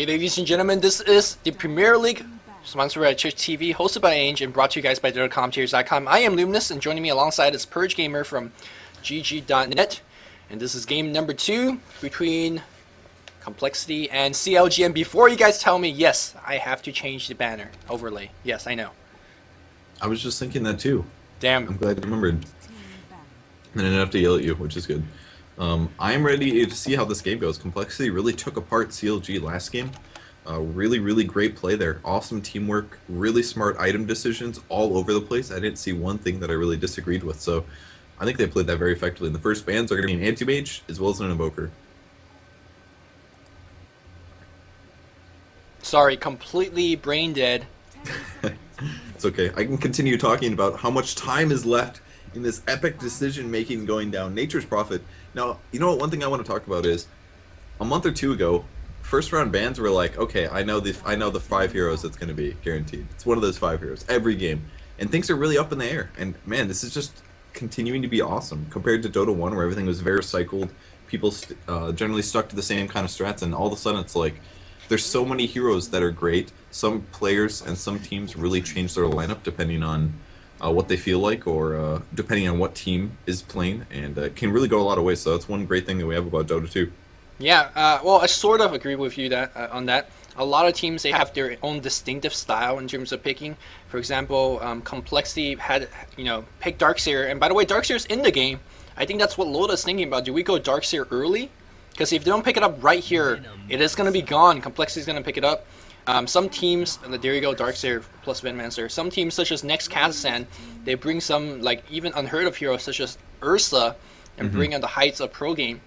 ladies and gentlemen, this is the Premier League, sponsored by Twitch TV, hosted by Ange, and brought to you guys by ThePremierLeague.com. I am Luminous, and joining me alongside is Purge Gamer from GG.net, and this is game number 2 between Complexity and CLG. And before you guys tell me, yes, I have to change the banner overlay. Yes, I know. I was just thinking that too. Damn. I'm glad I remembered. And I didn't have to yell at you, which is good. I'm ready to see how this game goes. Complexity really took apart CLG last game. Really great play there. Awesome teamwork, really smart item decisions all over the place. I didn't see one thing that I really disagreed with, so I think they played that very effectively. And the first bans are going to be an anti-mage as well as an invoker. Sorry, completely brain dead. It's okay. I can continue talking about how much time is left in this epic decision making going down. Nature's Prophet. Now, you know what? One thing I want to talk about is a month or two ago, first round bans were like, okay, I know the 5 heroes it's going to be guaranteed. It's one of those 5 heroes every game, and things are really up in the air. And man, this is just continuing to be awesome compared to Dota 1, where everything was very cycled. People generally stuck to the same kind of strats, and all of a sudden it's like there's so many heroes that are great. Some players and some teams really change their lineup depending on what they feel like, or depending on what team is playing, and it can really go a lot of ways. So that's one great thing that we have about Dota 2. Yeah, well, I sort of agree with you that on that. A lot of teams, they have their own distinctive style in terms of picking. For example, Complexity had, picked Darkseer, and by the way, Darkseer's in the game. I think that's what Loda's thinking about. Do we go Darkseer early? Because if they don't pick it up right here, it is going to be gone. Complexity's going to pick it up. Some teams, there you go, Darkseer plus Venomancer. Some teams, such as Next Kazakhstan, they bring some even unheard of heroes such as Ursa and bring on the heights of pro game.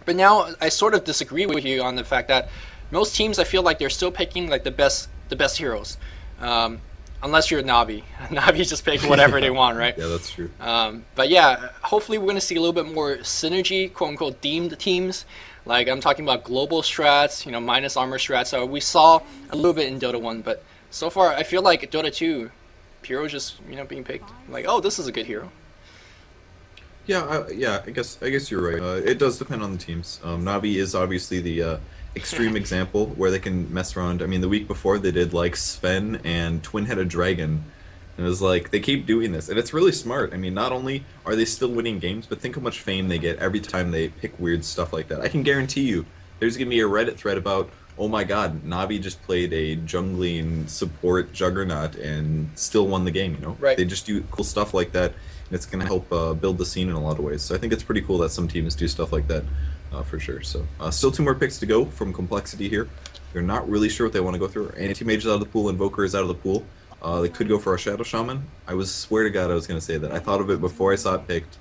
But now I sort of disagree with you on the fact that most teams, I feel like they're still picking the best heroes, unless you're Navi. Navi just pick whatever they want, right? Yeah, that's true. But yeah, hopefully we're going to see a little bit more synergy, quote unquote, themed teams. Like I'm talking about global strats, minus armor strats. So we saw a little bit in Dota 1, but so far I feel like Dota 2, Pyro just being picked. Like, oh, this is a good hero. Yeah, I guess you're right. It does depend on the teams. Navi is obviously the extreme example where they can mess around. I mean, the week before they did Sven and Twin-Headed Dragon. And it was like, they keep doing this, and it's really smart. I mean, not only are they still winning games, but think how much fame they get every time they pick weird stuff like that. I can guarantee you, there's going to be a Reddit thread about, oh my god, Navi just played a jungling support juggernaut and still won the game, Right. They just do cool stuff like that, and it's going to help build the scene in a lot of ways. So I think it's pretty cool that some teams do stuff like that, for sure. So still 2 more picks to go from Complexity here. They're not really sure what they want to go through. Anti-Mage is out of the pool, Invoker is out of the pool. They could go for a Shadow Shaman. I swear to God I was going to say that. I thought of it before I saw it picked.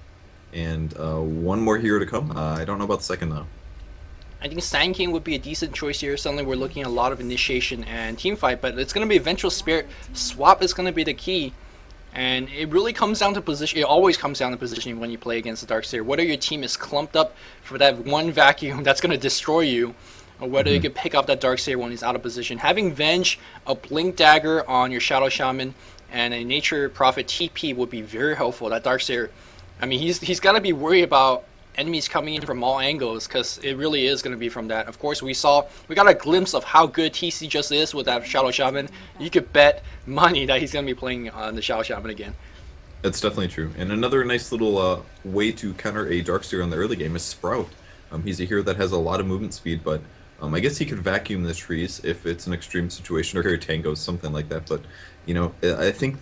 And one more hero to come. I don't know about the second, though. I think Sand King would be a decent choice here. Suddenly we're looking at a lot of initiation and team fight, but it's going to be Vengeful Spirit. Swap is going to be the key. And it really comes down to position. It always comes down to positioning when you play against the Darkseer. Whether your team is clumped up for that one vacuum that's going to destroy you, or whether you can pick up that Darkseer when he's out of position. Having Venge, a Blink Dagger on your Shadow Shaman, and a Nature Prophet TP would be very helpful. That Darkseer, I mean, he's got to be worried about enemies coming in from all angles, because it really is going to be from that. Of course, we got a glimpse of how good TC just is with that Shadow Shaman. You could bet money that he's going to be playing on the Shadow Shaman again. That's definitely true. And another nice little way to counter a Darkseer in the early game is Sprout. He's a hero that has a lot of movement speed, but I guess he could vacuum the trees if it's an extreme situation, or carry tangos, something like that. But, I think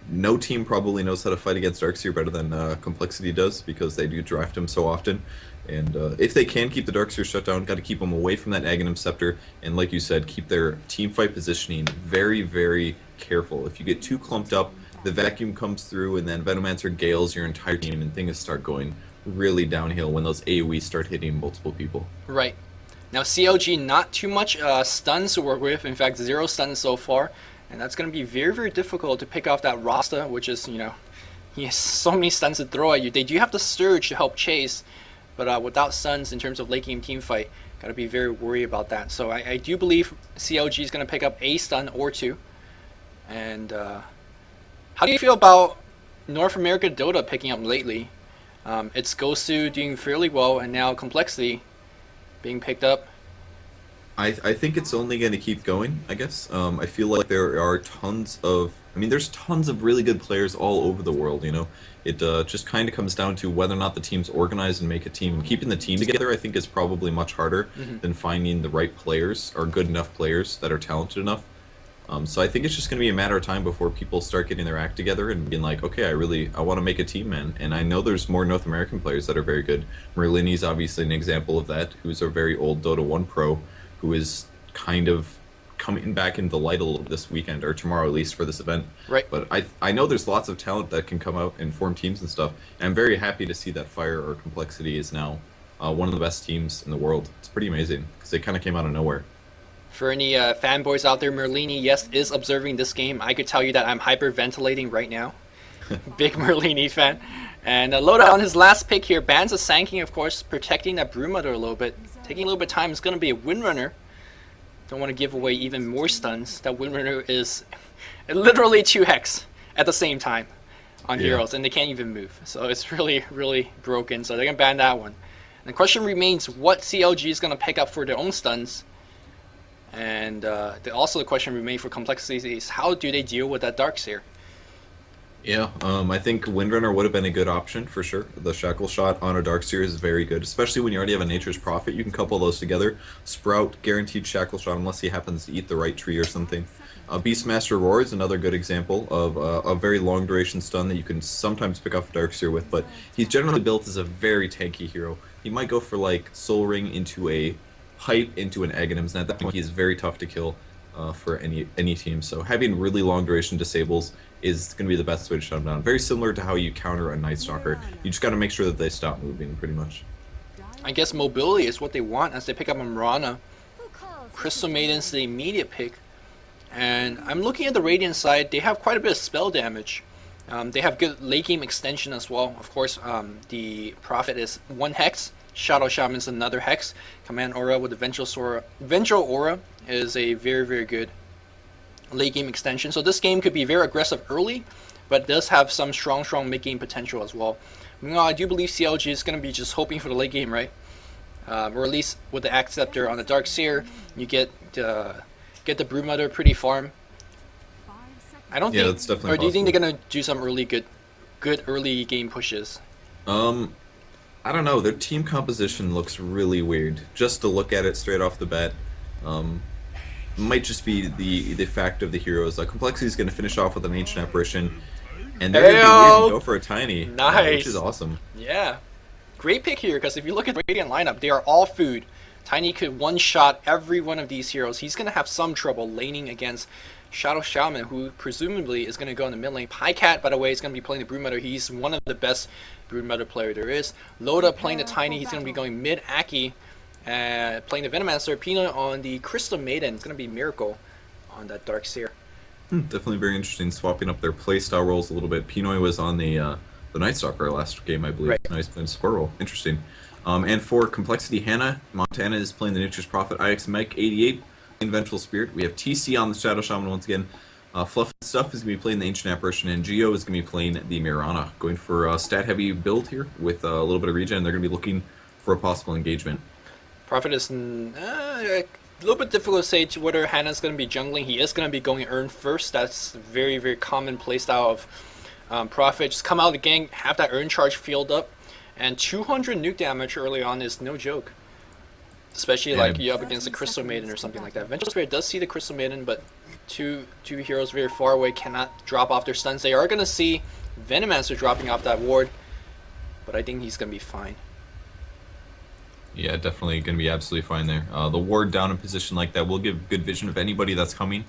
no team probably knows how to fight against Darkseer better than Complexity does, because they do draft him so often. And if they can keep the Darkseer shut down, got to keep them away from that Aghanim Scepter. And like you said, keep their team fight positioning very careful. If you get too clumped up, the vacuum comes through, and then Venomancer gales your entire team, and things start going really downhill when those AoEs start hitting multiple people. Right. Now CLG, not too much stuns to work with. In fact, 0 stuns so far. And that's going to be very difficult to pick off that Rasta, which is, he has so many stuns to throw at you. They do have the Surge to help chase, but without stuns in terms of late game team fight, got to be very worried about that. So I do believe CLG is going to pick up a stun or 2. And how do you feel about North America Dota picking up lately? It's Gosu doing fairly well, and now Complexity being picked up. I think it's only going to keep going, I guess. I feel like there are tons of, I mean, there's tons of really good players all over the world, you know. It just kind of comes down to whether or not the team's organized and make a team. Keeping the team together, I think, is probably much harder Hmm. than finding the right players or good enough players that are talented enough. So I think it's just going to be a matter of time before people start getting their act together and being like, okay, I want to make a team, man. And I know there's more North American players that are very good. Merlini's obviously an example of that, who's a very old Dota 1 pro, who is kind of coming back into the light a little this weekend, or tomorrow at least for this event. Right. But I know there's lots of talent that can come out and form teams and stuff. And I'm very happy to see that Fire or Complexity is now one of the best teams in the world. It's pretty amazing because they kind of came out of nowhere. For any fanboys out there, Merlini, yes, is observing this game. I could tell you that I'm hyperventilating right now. Big Merlini fan. And Loda on his last pick here, bans a Sanking, of course, protecting that Broodmother a little bit. Taking a little bit of time, it's going to be a Windrunner. Don't want to give away even more stuns. That Windrunner is literally 2 Hex at the same time on Yeah. heroes, and they can't even move. So it's really, really broken. So they're going to ban that one. And the question remains what CLG is going to pick up for their own stuns. And also the question remains for Complexity is how do they deal with that Darkseer? Yeah, I think Windrunner would have been a good option for sure. The Shackle Shot on a Darkseer is very good, especially when you already have a Nature's Prophet. You can couple those together. Sprout, guaranteed Shackle Shot unless he happens to eat the right tree or something. Beastmaster Roar is another good example of a very long duration stun that you can sometimes pick off Darkseer with, but he's generally built as a very tanky hero. He might go for like Soul Ring into a Hype into an Aghanims, and at that point he is very tough to kill for any team. So having really long duration disables is going to be the best way to shut them down. Very similar to how you counter a Night Stalker. You just got to make sure that they stop moving, pretty much. I guess mobility is what they want as they pick up a Mirana. Crystal Maiden's the immediate pick. And I'm looking at the Radiant side, they have quite a bit of spell damage. They have good late game extension as well. Of course, the Prophet is 1 Hex. Shadow Shaman is another Hex. Command Aura with the Vengeful Aura is a very, very good late game extension. So this game could be very aggressive early, but it does have some strong mid game potential as well. Meanwhile, I do believe CLG is going to be just hoping for the late game, right? Or at least with the Acceptor on the Darkseer, you get the Broodmother pretty farm. I don't think. That's definitely Or do you think possible. they're gonna do some really good early game pushes? I don't know. Their team composition looks really weird. Just to look at it straight off the bat, might just be the fact of the heroes. Complexity is going to finish off with an Ancient Apparition, and they're going to be weird and go for a Tiny, Nice. which is awesome. Yeah, great pick here because if you look at the Radiant lineup, they are all food. Tiny could one-shot every one of these heroes. He's gonna have some trouble laning against Shadow Shaman, who presumably is going to go in the mid lane. Pycat, by the way, is going to be playing the Broodmother. He's one of the best Broodmother player there is. Loda playing the Tiny. He's going to be going mid Aki, playing the Venomancer. Pino on the Crystal Maiden. It's going to be Miracle on that Darkseer. Definitely very interesting, swapping up their playstyle roles a little bit. Pinoy was on the Night Stalker last game, I believe. Right. Nice playing support role. Interesting. And for Complexity, Hannah, Montana is playing the Nature's Prophet. IX Mike 88. Vengeful Spirit. We have TC on the Shadow Shaman once again. Fluff Stuff is going to be playing the Ancient Apparition, and Geo is going to be playing the Mirana. Going for a stat-heavy build here with a little bit of regen. They're going to be looking for a possible engagement. Prophet is a little bit difficult to say whether Hannah's going to be jungling. He is going to be going Earn first. That's a very, very common playstyle of Prophet. Just come out of the gang, have that Earn charge filled up, and 200 nuke damage early on is no joke. Especially like you up against a Crystal Maiden or something like that. Vengeful Spirit does see the Crystal Maiden, but two heroes very far away cannot drop off their stuns. They are going to see Venomancer dropping off that ward, but I think he's going to be fine. Yeah, definitely going to be absolutely fine there. The ward down in position like that will give good vision of anybody that's coming.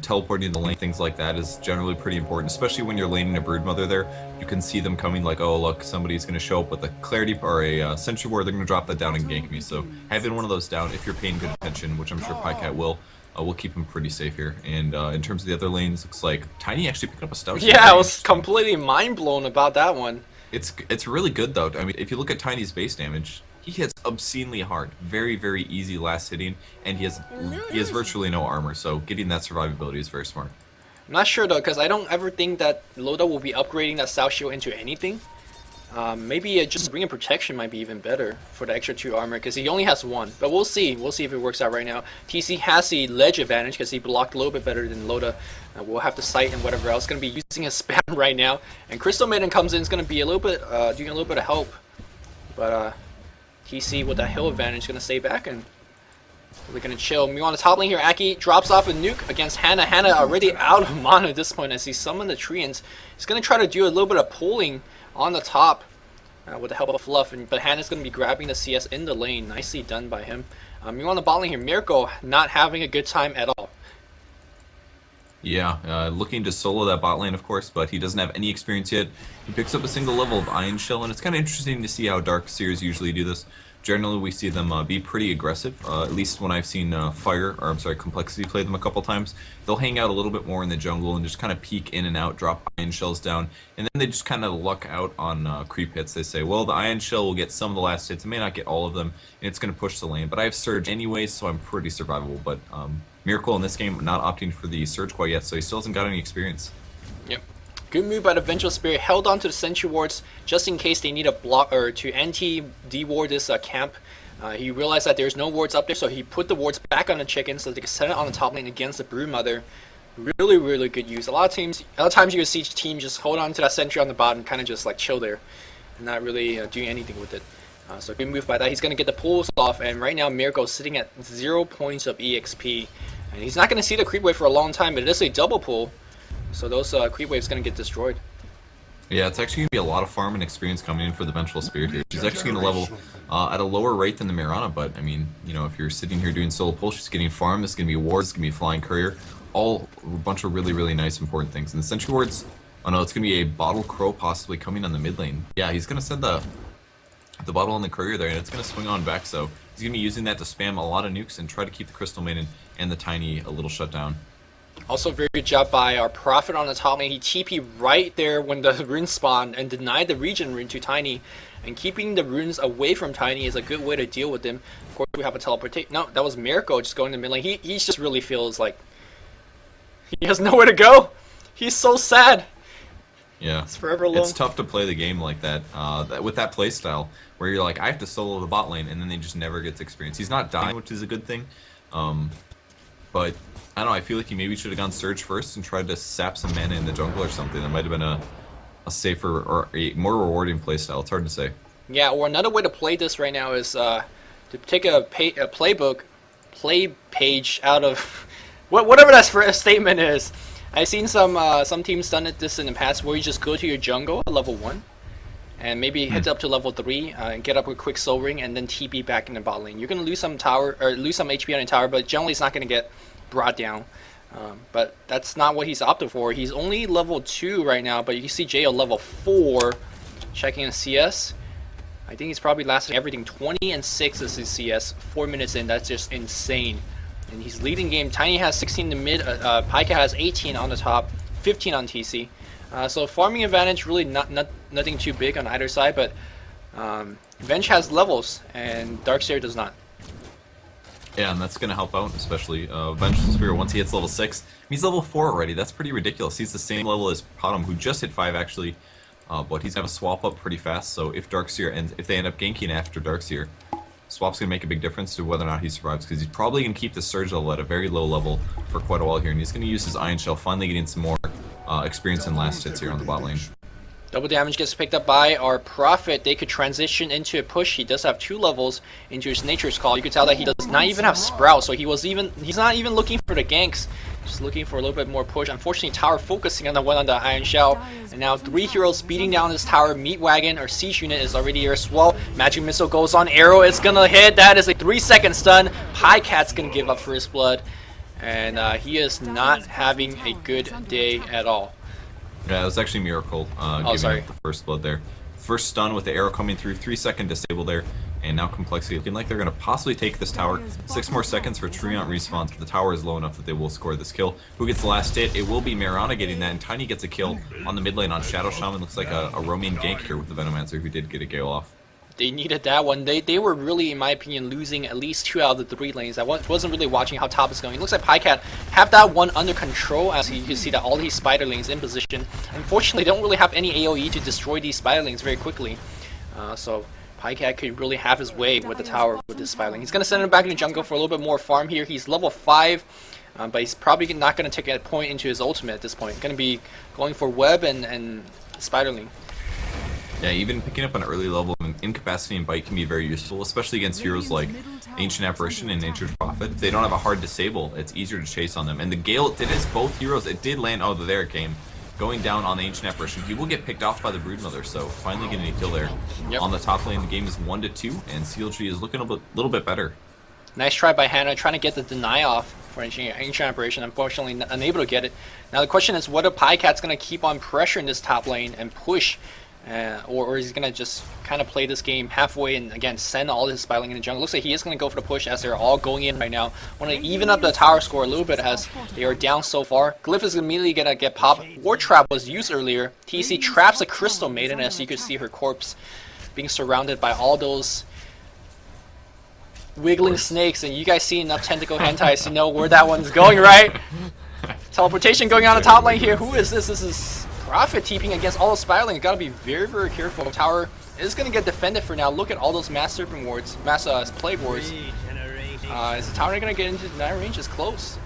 Teleporting the lane, things like that is generally pretty important, especially when you're laning a Broodmother there. You can see them coming like, oh look, somebody's going to show up with a Clarity or a Sentry Ward, they're going to drop that down and gank me. So having one of those down, if you're paying good attention, which I'm sure Pycat will keep him pretty safe here. And in terms of the other lanes, looks like Tiny actually picked up a Stout. Yeah, I was completely mind blown about that one. It's really good though. I mean, if you look at Tiny's base damage, he hits obscenely hard, very, very easy last hitting, and he has virtually no armor, so getting that survivability is very smart. I'm not sure though, because I don't ever think that Loda will be upgrading that South Shield into anything. Maybe just bringing protection might be even better for the extra 2 armor because he only has 1. But we'll see. We'll see if it works out right now. TC has the ledge advantage because he blocked a little bit better than Loda. We'll have the sight and whatever else. Going to be using a spam right now. And Crystal Maiden comes in. Is going to be a little bit doing a little bit of help. But TC with that hill advantage is going to stay back and we're going to chill. Me on the top lane here. Aki drops off a nuke against Hannah. Hannah already out of mana at this point as he summoned the treants. He's going to try to do a little bit of pulling on the top with the help of Fluff, but Hannah's going to be grabbing the CS in the lane. Nicely done by him. You on the bot lane here, Mirko not having a good time at all. Yeah, looking to solo that bot lane, of course, but he doesn't have any experience yet. He picks up a single level of Iron Shell, and it's kind of interesting to see how Darkseers usually do this. Generally, we see them be pretty aggressive. At least when I've seen Complexity play them a couple times, they'll hang out a little bit more in the jungle and just kind of peek in and out, drop Iron Shells down, and then they just kind of luck out on creep hits. They say, well, the Iron Shell will get some of the last hits, it may not get all of them, and it's going to push the lane. But I have Surge anyways, so I'm pretty survivable. But Miracle in this game not opting for the Surge quite yet, so he still hasn't got any experience. Yep. Good move by the Vengeful Spirit, held on to the sentry wards just in case they need a block or to anti-deward this camp. He realized that there's no wards up there, so he put the wards back on the chicken so they can set it on the top lane against the Broodmother. Really, really good use. A lot of times you can see each team just hold on to that sentry on the bottom and kind of just like chill there and not really do anything with it. So good move by that. He's going to get the pulls off, and right now Mirko's sitting at 0 points of EXP. And he's not going to see the creep wave for a long time, but it is a double pull. So those creep waves going to get destroyed. Yeah, it's actually going to be a lot of farm and experience coming in for the Vengeful Spirit here. She's actually going to level at a lower rate than the Mirana, but I mean, you know, if you're sitting here doing solo pull, she's getting farm, this is going to be wards, it's going to be flying courier, all a bunch of really, really nice important things. And the sentry wards, oh no, it's going to be a bottle crow possibly coming on the mid lane. Yeah, he's going to send the bottle on the courier there, and it's going to swing on back, so he's going to be using that to spam a lot of nukes and try to keep the Crystal Maiden and the Tiny a little shut down. Also, very good job by our Prophet on the top lane. He TP right there when the rune spawned and denied the regen rune to Tiny. And keeping the runes away from Tiny is a good way to deal with them. Of course, we have a teleportation. No, that was Mirko just going to mid lane. He just really feels like he has nowhere to go. He's so sad. Yeah, it's forever alone. It's tough to play the game like that, with that playstyle, where you're like, I have to solo the bot lane, and then they just never gets experience. He's not dying, which is a good thing. But I don't know, I feel like he maybe should have gone Surge first and tried to sap some mana in the jungle or something. That might have been a safer or a more rewarding playstyle. It's hard to say. Yeah, or another way to play this right now is to take a play page out of whatever that statement is. I've seen some teams done this in the past where you just go to your jungle at level 1 and maybe head up to level 3 and get up with quick soul ring and then TP back in the bot lane. You're gonna lose some tower or lose some HP on the tower, but generally it's not gonna get brought down. But that's not what he's opted for. He's only level 2 right now, but you can see JO level 4 checking his CS. I think he's probably lasted everything. 20 and 6 is his CS. 4 minutes in, that's just insane. And he's leading game. Tiny has 16 in the mid. Pika has 18 on the top, 15 on TC. So farming advantage, really nothing too big on either side, but Venge has levels and Darkseer does not. Yeah, and that's going to help out, especially Vengeful Spirit once he hits level 6. He's level 4 already. That's pretty ridiculous. He's the same level as Potom, who just hit 5 actually, but he's going to swap up pretty fast. So if if they end up ganking after Darkseer, swap's going to make a big difference to whether or not he survives, because he's probably going to keep the Surge level at a very low level for quite a while here, and he's going to use his Iron Shell, finally getting some more experience and last hits here on the bot lane. Double damage gets picked up by our Prophet. They could transition into a push. He does have 2 levels into his Nature's Call. You could tell that he does not even have Sprout, so he's not even looking for the ganks. Just looking for a little bit more push. Unfortunately, tower focusing on the one on the Iron Shell. And now 3 heroes beating down this tower. Meat Wagon or Siege Unit is already here as well. Magic Missile goes on. Arrow is gonna hit. That is a 3-second stun. Pycat's gonna give up for his blood. And he is not having a good day at all. Yeah, it was actually Miracle giving up the first blood there. First stun with the arrow coming through, 3-second disable there, and now Complexity looking like they're going to possibly take this tower. 6 more seconds for Treant respawns, but the tower is low enough that they will score this kill. Who gets the last hit? It will be Mirana getting that, and Tiny gets a kill on the mid lane on Shadow Shaman. Looks like a roaming gank here with the Venomancer, who did get a Gale off. They needed that one. They were really, in my opinion, losing at least 2 out of the 3 lanes. I wasn't really watching how top is going. It looks like PyCat have that one under control, as you can see that all these spider lanes in position. Unfortunately, they don't really have any AoE to destroy these spider lanes very quickly. So PyCat could really have his way with the tower with this spider lane. He's going to send him back in the jungle for a little bit more farm here. He's level 5, but he's probably not going to take a point into his ultimate at this point. Going to be going for web and spider lane. Yeah, even picking up an early level incapacity and bite can be very useful, especially against heroes like Ancient Apparition and Nature's Prophet. If they don't have a hard disable, it's easier to chase on them. And the Gale did his both heroes. It did land. Oh, there it came. Going down on the Ancient Apparition. He will get picked off by the Broodmother, so finally getting a kill there. Yep. On the top lane, the game is 1-2, and CLG is looking a little bit better. Nice try by Hannah, trying to get the deny off for Ancient Apparition. Unfortunately, unable to get it. Now the question is, whether PyCat's going to keep on pressuring this top lane and push, or is he going to just kind of play this game halfway and again send all his spider lane in the jungle. Looks like he is going to go for the push as they're all going in right now. Want to even up the tower score a little bit as they are down so far. Glyph is immediately going to get popped. War Trap was used earlier. TC traps a Crystal Maiden as you could see her corpse being surrounded by all those wiggling snakes, and you guys see enough tentacle hentais to know where that one's going, right? Teleportation going on the top lane here. Who is this? This is Prophet TPing against all those spider lanes. Gotta be very, very careful. Tower is gonna get defended for now. Look at all those mass serpent wards, mass plague wards. Is the tower gonna get into deny range? It's close.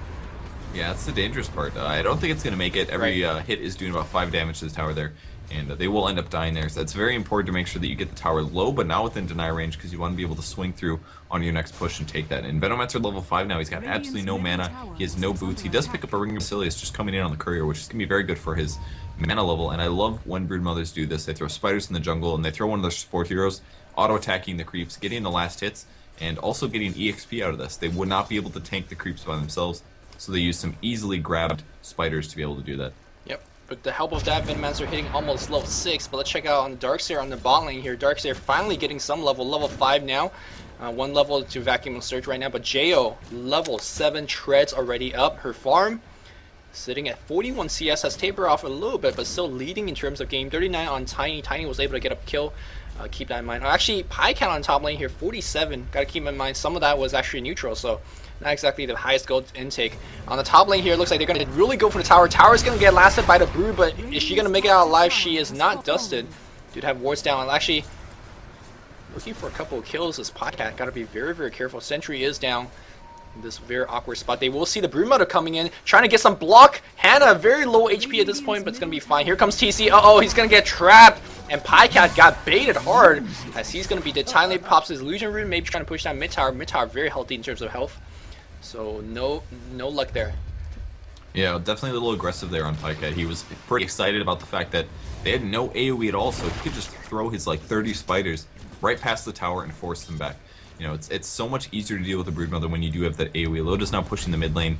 Yeah, that's the dangerous part. I don't think it's going to make it. Every hit is doing about 5 damage to the tower there, and they will end up dying there. So it's very important to make sure that you get the tower low, but not within deny range, because you want to be able to swing through on your next push and take that. And Venomancer level 5 now. He's got absolutely no mana. He has no boots. He does pick up a Ring of Basilius just coming in on the courier, which is going to be very good for his mana level. And I love when Broodmothers do this. They throw spiders in the jungle, and they throw one of their support heroes, auto-attacking the creeps, getting the last hits, and also getting EXP out of this. They would not be able to tank the creeps by themselves, so they use some easily grabbed spiders to be able to do that. Yep. With the help of that, Venomancer hitting almost level 6, but let's check out on Darkseer on the bot lane here. Darkseer finally getting some level 5 now. 1 level to Vacuum and Surge right now, but Jo, level 7, treads already up. Her farm sitting at 41 CS, has tapered off a little bit, but still leading in terms of game. 39 on Tiny. Tiny was able to get a kill. Keep that in mind. Actually, PyCat on top lane here, 47. Got to keep in mind some of that was actually neutral, so not exactly the highest gold intake. On the top lane here, it looks like they're going to really go for the tower. Tower's going to get lasted by the Brood, but is she going to make it out alive? She is not dusted. Dude have wards down. And actually, looking for a couple of kills as PyCat. Got to be very, very careful. Sentry is down in this very awkward spot. They will see the Broodmother coming in, trying to get some block. Hannah, very low HP at this point, but it's going to be fine. Here comes TC. Uh-oh, he's going to get trapped. And PyCat got baited hard as he's going to be dead. Timely pops his Illusion Rune, maybe trying to push down mid tower. Mid tower very healthy in terms of health. So no luck there. Yeah, definitely a little aggressive there on PyCat. He was pretty excited about the fact that they had no AoE at all, so he could just throw his like 30 spiders right past the tower and force them back. You know, it's so much easier to deal with the Broodmother when you do have that AoE. Loda's now pushing the mid lane.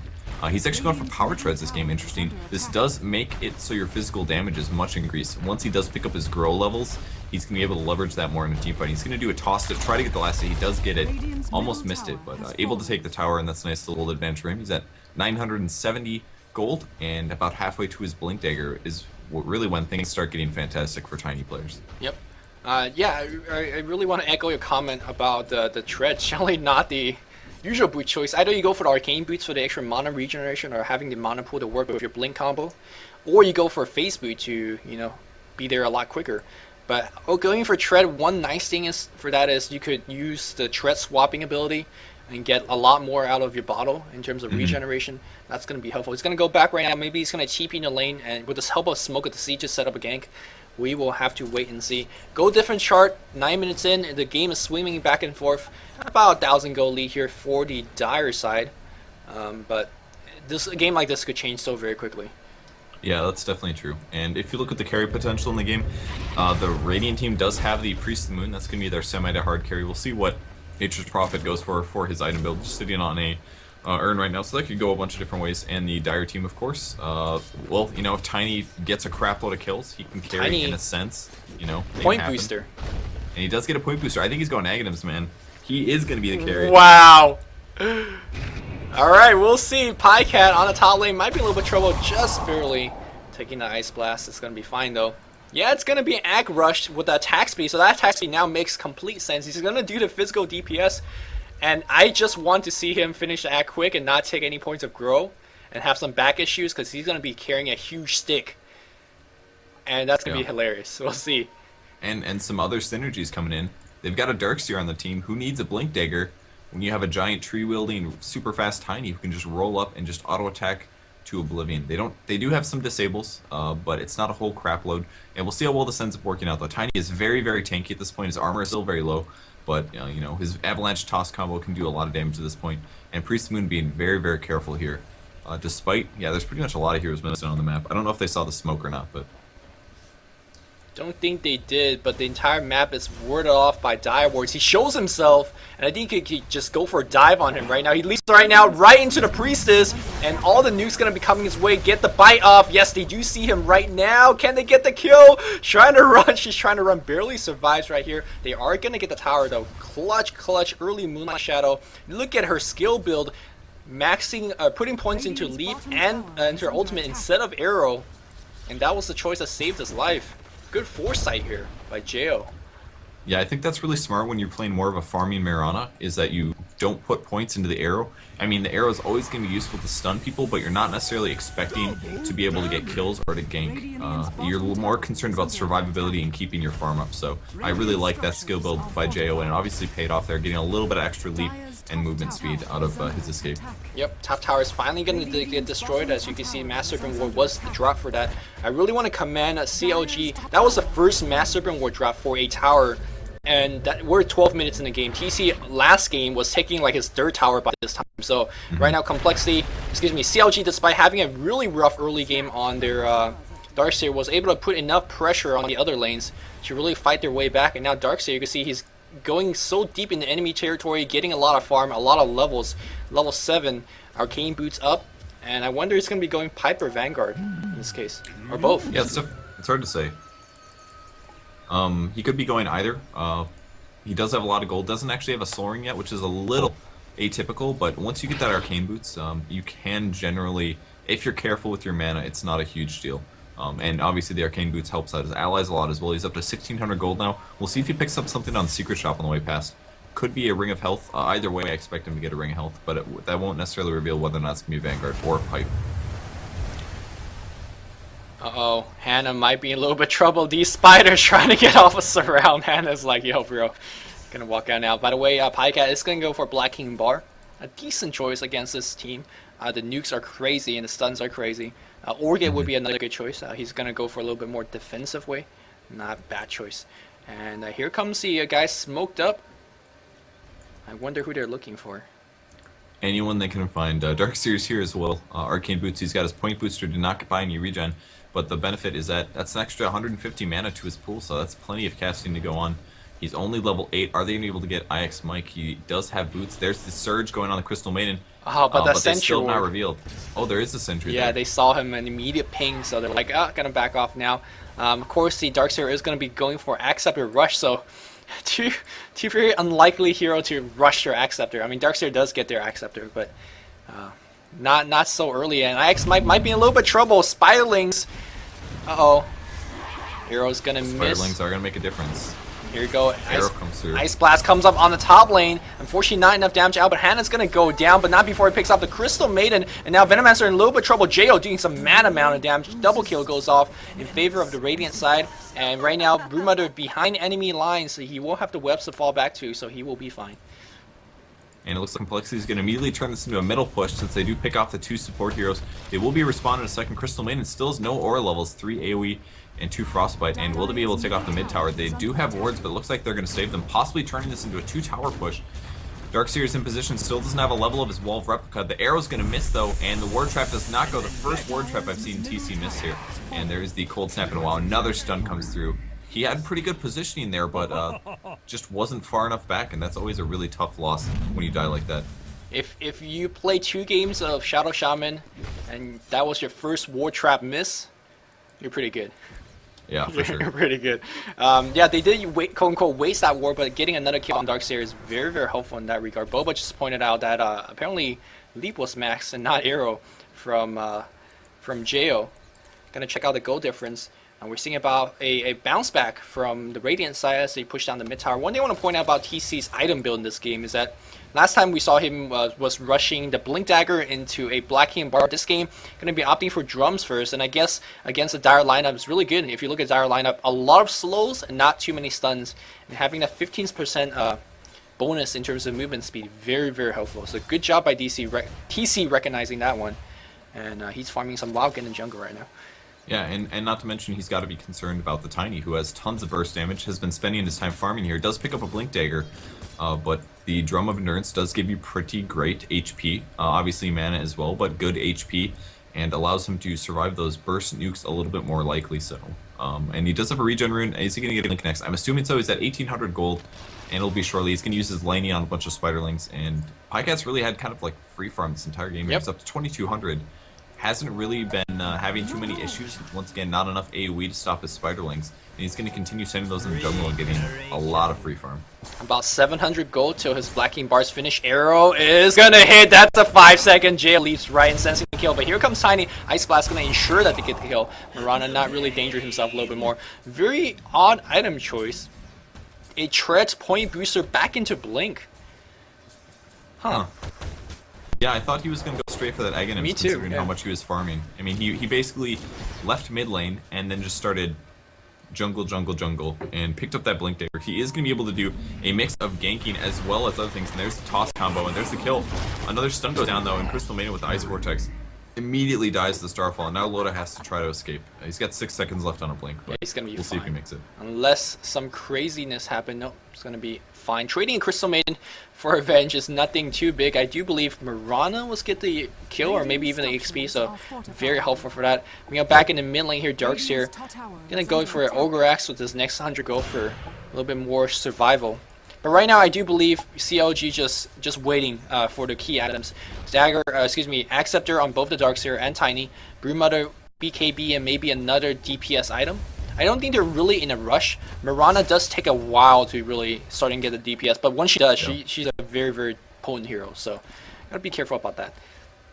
He's actually going for power treads this game. Interesting. This does make it so your physical damage is much increased. Once he does pick up his grow levels, he's going to be able to leverage that more in a team fight. He's going to do a toss to try to get the last hit. He does get it. Almost missed it, but able to take the tower, and that's a nice little advantage for him. He's at 970 gold, and about halfway to his Blink Dagger is really when things start getting fantastic for tiny players. Yep. Yeah, I really want to echo your comment about the tread. Generally not the usual boot choice. Either you go for the arcane boots for the extra mana regeneration or having the mana pool to work with your blink combo, or you go for a phase boot to, you know, be there a lot quicker. But going for tread, one nice thing is for that is you could use the tread swapping ability and get a lot more out of your bottle in terms of regeneration. That's going to be helpful. He's going to go back right now. Maybe he's going to TP in the lane, and with the help of Smoke at the Siege to set up a gank. We will have to wait and see. Go different chart. 9 minutes in, the game is swimming back and forth. About 1,000 gold lead here for the Dire side, but a game like this could change so very quickly. Yeah, that's definitely true. And if you look at the carry potential in the game, the Radiant team does have the Priest of the Moon. That's going to be their semi to hard carry. We'll see what Nature's Prophet goes for his item build. Just sitting on a urn right now, so that could go a bunch of different ways. And the Dire team, of course, well, you know, if Tiny gets a crap load of kills, he can carry Tiny, in a sense, you know. Point booster. And he does get a point booster. I think he's going Aghanims, man. He is going to be the carry. Wow. Alright, we'll see. PyCat on the top lane might be a little bit trouble, just barely taking the Ice Blast. It's going to be fine, though. Yeah, it's going to be an ag rush with the attack speed, so that attack speed now makes complete sense. He's going to do the physical DPS, and I just want to see him finish the ag quick and not take any points of grow and have some back issues because he's going to be carrying a huge stick. And that's going to be hilarious. We'll see. And some other synergies coming in. They've got a Darkseer on the team. Who needs a Blink Dagger when you have a giant tree-wielding, super fast Tiny who can just roll up and just auto-attack to oblivion? They do have some disables, but it's not a whole crap load. And we'll see how well this ends up working out. The Tiny is very, very tanky at this point. His armor is still very low, but you know, his Avalanche Toss combo can do a lot of damage at this point. And Priest Moon being very, very careful here. Despite, there's pretty much a lot of heroes missing on the map. I don't know if they saw the smoke or not, but Don't think they did, but the entire map is warded off by dive wards. He shows himself, and I think he could just go for a dive on him right now. He leaps right now right into the Priestess, and all the nukes going to be coming his way. Get the bite off. Yes, they do see him right now. Can they get the kill? Trying to run. She's trying to run. Barely survives right here. They are going to get the tower, though. Clutch, early Moonlight Shadow. Look at her skill build. Maxing, putting points into leap and into her ultimate instead of arrow. And that was the choice that saved his life. Good foresight here by Jo. yeah, I think that's really smart when you're playing more of a farming Mirana, is that you don't put points into the arrow. I mean, the arrow is always going to be useful to stun people, but you're not necessarily expecting to be able to get kills or to gank. You're more concerned about survivability and keeping your farm up. So I really like that skill build by Jo, and it obviously paid off there, getting a little bit of extra leap and movement speed out of his escape. Yep, top tower is finally going to get destroyed. As you can see, Mass Serpent Ward was the drop for that. I really want to commend CLG. That was the first Mass Serpent Ward drop for a tower. And we're 12 minutes in the game. TC last game was taking like his third tower by this time. So right now, CLG, despite having a really rough early game on their Darkseer, was able to put enough pressure on the other lanes to really fight their way back. And now Darkseer, you can see he's going so deep in the enemy territory, getting a lot of farm, a lot of levels. Level 7, Arcane Boots up. And I wonder it's going to be going Piper Vanguard in this case. Or both. Yeah, it's hard to say. He could be going either. He does have a lot of gold. Doesn't actually have a Soaring yet, which is a little atypical. But once you get that Arcane Boots, you can generally, if you're careful with your mana, it's not a huge deal. And obviously the Arcane Boots helps out his allies a lot as well. He's up to 1,600 gold now. We'll see if he picks up something on the Secret Shop on the way past. Could be a Ring of Health. Either way, I expect him to get a Ring of Health, but that won't necessarily reveal whether or not it's going to be Vanguard or Pipe. Uh-oh, Hannah might be in a little bit of trouble. These spiders trying to get off a surround. Hannah's like, yo, bro, gonna walk out now. By the way, Pycat is gonna go for Black King Bar. A decent choice against this team. The nukes are crazy and the stuns are crazy. Orgit would be another good choice. He's gonna go for a little bit more defensive way. Not a bad choice. And here comes the guy smoked up. I wonder who they're looking for. Anyone they can find. Darkseer's here as well. Arcane Boots, he's got his point booster to not buy any regen. But the benefit is that that's an extra 150 mana to his pool, so that's plenty of casting to go on. He's only level 8. Are they going to be able to get IX Mike? He does have boots. There's the Surge going on the Crystal Maiden. Oh, but the they're Sentry still not Ward. revealed. Oh, there is a Sentry there. Yeah, they saw him an immediate ping, so they're like, gonna back off now. Of course, the Darkseer is gonna be going for Acceptor Rush, so two very unlikely hero to rush their Acceptor. I mean, Darkseer does get their Acceptor, but not so early. And IX might be in a little bit of trouble. Spiderlings. Uh-oh. Arrow's gonna miss. Spiderlings are going to make a difference. Here we go. Arrow comes through. Ice Blast comes up on the top lane. Unfortunately, not enough damage out, but Hannah's going to go down, but not before he picks up the Crystal Maiden. And now Venomancer in a little bit of trouble. Jo doing some mad amount of damage. Double kill goes off in favor of the Radiant side. And right now, Broodmother behind enemy lines, so he will have the webs to fall back to, so he will be fine. And it looks like Complexity is going to immediately turn this into a middle push since they do pick off the 2 support heroes. They will be responding to second. Crystal Maiden still has no aura levels, 3 AoE and 2 Frostbite. And will they be able to take off the mid tower? They do have wards, but it looks like they're going to save them, possibly turning this into a 2-tower push. Darkseer is in position, still doesn't have a level of his Wall of Replica. The arrow's going to miss though, and the Ward Trap does not go. The first Ward Trap I've seen TC miss here. And there's the Cold Snap in a while. Another stun comes through. He had pretty good positioning there, but just wasn't far enough back, and that's always a really tough loss when you die like that. If you play 2 games of Shadow Shaman, and that was your first Ward Trap miss, you're pretty good. Yeah, for sure. Pretty good. Yeah, they did quote unquote waste that war, but getting another kill on Darkseer is very, very helpful in that regard. Boba just pointed out that apparently Leap was maxed and not Arrow from Jo. Gonna check out the goal difference. And we're seeing about a bounce back from the Radiant side as they push down the mid tower. One thing I want to point out about TC's item build in this game is that last time we saw him was rushing the Blink Dagger into a Black King Bar. This game going to be opting for drums first, and I guess against the Dire lineup is really good. If you look at Dire lineup, a lot of slows and not too many stuns, and having that 15% bonus in terms of movement speed, very, very helpful. So good job by TC recognizing that one, and he's farming some Wild Gun in jungle right now. Yeah, and not to mention he's got to be concerned about the Tiny, who has tons of burst damage, has been spending his time farming here, does pick up a Blink Dagger, but the Drum of Endurance does give you pretty great HP, obviously mana as well, but good HP, and allows him to survive those burst nukes a little bit more likely so. And he does have a regen rune. Is he going to get a Link next? I'm assuming so. He's at 1800 gold, and it'll be shortly. He's going to use his Laney on a bunch of Spiderlings, and Pycat's really had kind of like free farm this entire game. Yep. He's up to 2200. Hasn't really been having too many issues. Once again, not enough AoE to stop his Spiderlings, and he's going to continue sending those in the jungle and getting a lot of free farm. About 700 gold till his Black King Bar's finish. Arrow is gonna hit. That's a 5-second jail. Leaves right and sensing the kill. But here comes Tiny. Ice Blast gonna ensure that they get the kill. Mirana not really endangering himself a little bit more. Very odd item choice. A Treads Point Booster back into Blink. Huh. Yeah, I thought he was going to go straight for that Aghanim, Me too, considering yeah. how much he was farming. I mean, he basically left mid lane and then just started jungle, and picked up that Blink Dagger. He is going to be able to do a mix of ganking as well as other things, and there's the toss combo, and there's the kill. Another stun goes down, though, and Crystal Maiden with the Ice Vortex immediately dies to the Starfall, and now Loda has to try to escape. He's got 6 seconds left on a Blink, but Yeah, he's gonna be we'll see if he fine. makes it. Unless some craziness happen, no, it's gonna be fine. Trading Crystal Maiden for Revenge is nothing too big. I do believe Mirana was get the kill, or maybe even the XP, so very helpful for that. We go back in the mid lane here, Darkseer gonna go for an Ogre Axe with his next 100 gold for a little bit more survival. But right now, I do believe CLG just waiting for the key items. Dagger, Acceptor on both the Darkseer and Tiny, Broodmother, BKB, and maybe another DPS item. I don't think they're really in a rush. Mirana does take a while to really start and get the DPS, but once she does, she's a very, very potent hero. So gotta be careful about that.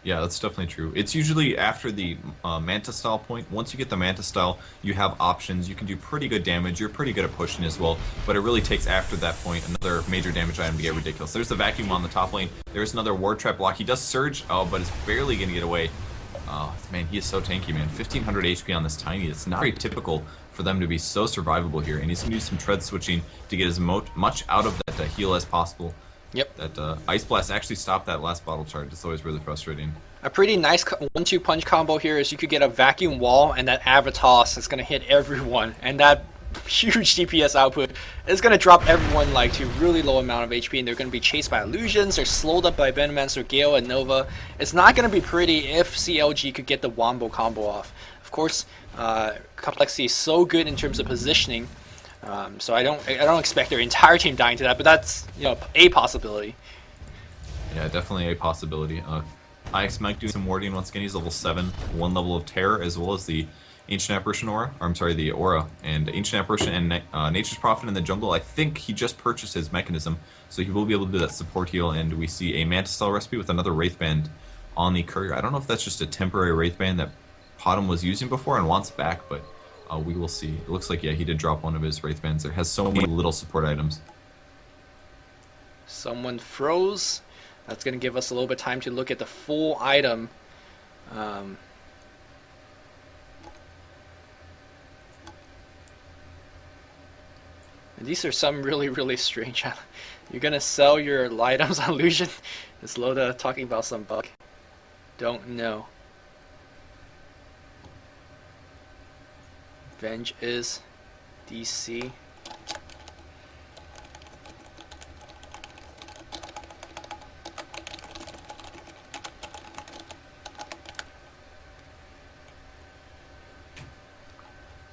Yeah, that's definitely true. It's usually after the Manta Style point. Once you get the Manta Style, you have options. You can do pretty good damage. You're pretty good at pushing as well. But it really takes after that point another major damage item to get ridiculous. There's the Vacuum on the top lane. There's another Ward Trap block. He does Surge, but it's barely going to get away. Man, he is so tanky, man. 1500 HP on this Tiny. It's not very typical for them to be so survivable here. And he's going to do some tread switching to get as much out of that heal as possible. Yep. That Ice Blast actually stopped that last bottle charge. It's always really frustrating. A pretty nice 1-2 punch combo here is you could get a Vacuum Wall and that Avatos is going to hit everyone. And that huge DPS output is going to drop everyone like to really low amount of HP, and they're going to be chased by illusions. They're slowed up by Venomancer, Gale, and Nova. It's not going to be pretty if CLG could get the Wombo combo off. Of course, Complexity is so good in terms of positioning. So I don't expect their entire team dying to that, but that's a possibility. Yeah, definitely a possibility. IX might do some warding once again. He's level 7, 1 level of Terror, as well as the Ancient Apparition Aura. Or, I'm sorry, the Aura. And Ancient Apparition and Nature's Prophet in the jungle. I think he just purchased his mechanism, so he will be able to do that support heal. And we see a Manta Style recipe with another Wraith Band on the Courier. I don't know if that's just a temporary Wraith Band that Potom was using before and wants back, but we will see. It looks like, yeah, he did drop one of his Wraith Bands there. Has so many little support items. Someone froze. That's going to give us a little bit of time to look at the full item. And these are some really, really strange. You're going to sell your items on Illusion? Is Loda talking about some bug? Don't know. Venge is DC.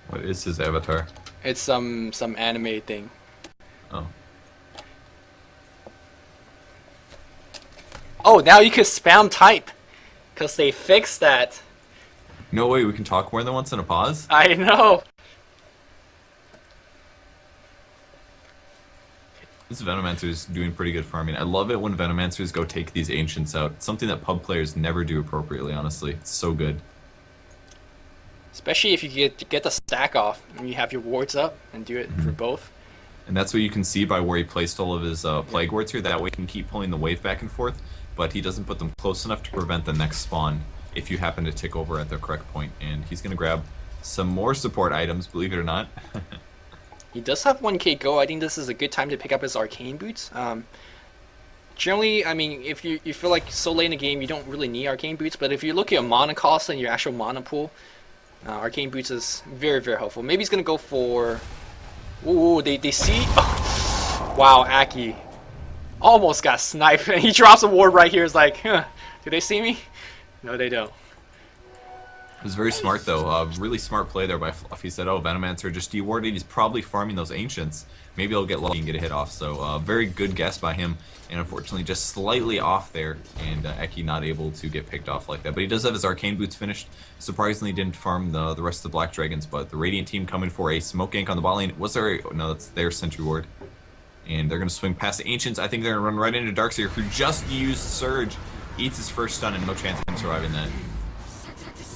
What is his avatar? It's some anime thing. Oh. Oh, now you can spam type, because they fixed that. No way, we can talk more than once in a pause? I know. This Venomancer is doing pretty good farming. I love it when Venomancers go take these Ancients out. It's something that pub players never do appropriately, honestly. It's so good. Especially if you get the stack off and you have your wards up and do it for both. And that's what you can see by where he placed all of his plague wards here. That way he can keep pulling the wave back and forth, but he doesn't put them close enough to prevent the next spawn if you happen to tick over at the correct point. And he's going to grab some more support items, believe it or not. He does have 1k go. I think this is a good time to pick up his arcane boots. Generally, I mean, if you feel like so late in the game, you don't really need arcane boots. But if you look at mana cost and your actual mana pool, arcane boots is very, very helpful. Maybe he's gonna go for. Ooh, they see. Oh, wow, Aki almost got sniped, and he drops a ward right here. It's like, huh, do they see me? No, they don't. It was very smart though. Really smart play there by Fluff. He said, "Oh, Venomancer just dewarded. He's probably farming those ancients. Maybe he'll get lucky and get a hit off." So very good guess by him, and unfortunately just slightly off there, and Eki not able to get picked off like that. But he does have his arcane boots finished. Surprisingly, didn't farm the rest of the Black Dragons. But the Radiant team coming for a smoke gank on the bot lane. Was there? No, that's their sentry ward, and they're gonna swing past the ancients. I think they're gonna run right into Darkseer, who just used Surge, eats his first stun, and no chance of him surviving that.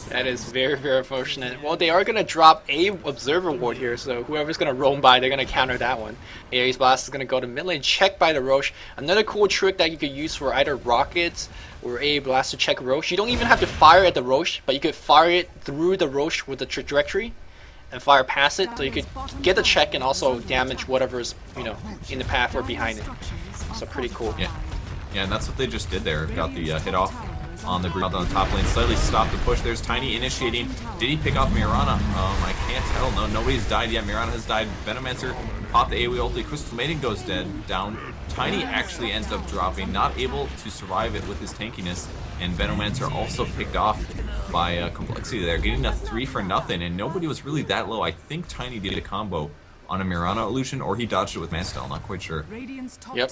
That is very, very unfortunate. Well, they are going to drop a Observer ward here, so whoever's going to roam by, they're going to counter that one. Ares Blast is going to go to mid lane, checked by the Roche. Another cool trick that you could use for either rockets or a blast to check Roche. You don't even have to fire at the Roche, but you could fire it through the Roche with the trajectory and fire past it, so you could get the check and also damage whatever's, you know, in the path or behind it. So pretty cool. Yeah, and that's what they just did there. Got the hit off on the on the top lane, slightly stopped the push. There's Tiny initiating. Did he pick off Mirana? I can't tell. No, nobody's died yet. Mirana has died. Venomancer popped the AoE ulti. Crystal Maiden goes down. Tiny actually ends up dropping, not able to survive it with his tankiness. And Venomancer also picked off by Complexity there, getting a 3 for nothing. And nobody was really that low. I think Tiny did a combo on a Mirana illusion, or he dodged it with Manstyle, not quite sure. Yep.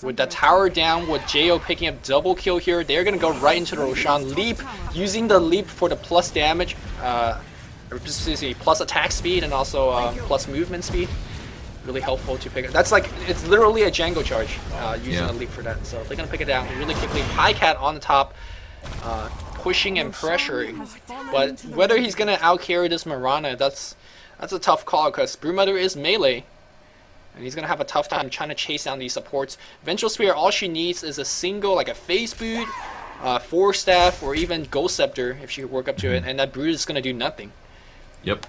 With the tower down, with Jo picking up double kill here, they're gonna go right into the Roshan leap, using the leap for the plus damage, plus attack speed and also plus movement speed. Really helpful to pick up. That's like, it's literally a Django charge, using the leap for that. So they're gonna pick it down really quickly. Pycat on the top, pushing and pressuring, but whether he's gonna outcarry this Mirana, that's a tough call, because Broodmother is melee, and he's going to have a tough time trying to chase down these supports. Vengeful Spear, all she needs is a single, like a phase boot, Force Staff, or even Ghost Scepter, if she could work up to it, and that Brood is going to do nothing. Yep.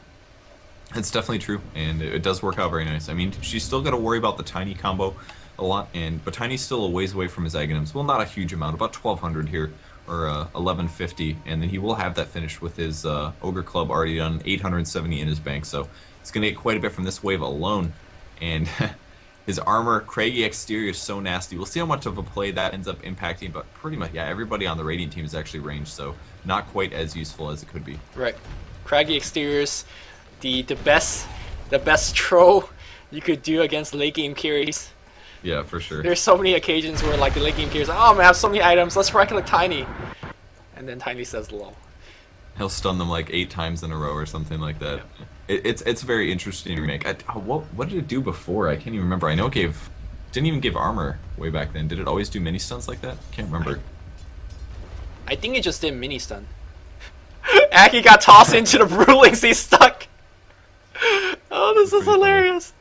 It's definitely true, and it does work out very nice. I mean, she's still got to worry about the Tiny combo a lot, but Tiny's still a ways away from his Aghanims. Well, not a huge amount, about 1,200 here, or 1150, and then he will have that finished with his Ogre Club already done, 870 in his bank, so it's going to get quite a bit from this wave alone. And his armor, craggy exterior, is so nasty. We'll see how much of a play that ends up impacting, but pretty much, yeah, everybody on the Radiant team is actually ranged, so not quite as useful as it could be. Right. Craggy exteriors, the best troll you could do against late game carries. Yeah, for sure. There's so many occasions where like the late game carries, oh man, I have so many items, let's wreck like Tiny. And then Tiny says lol. He'll stun them like 8 times in a row or something like that. Yeah. It's a very interesting remake. What did it do before? I can't even remember. I know it didn't even give armor way back then. Did it always do mini stuns like that? Can't remember. I think it just did mini stun. Aki got tossed into the Broodlings, he's stuck. Oh, this is hilarious.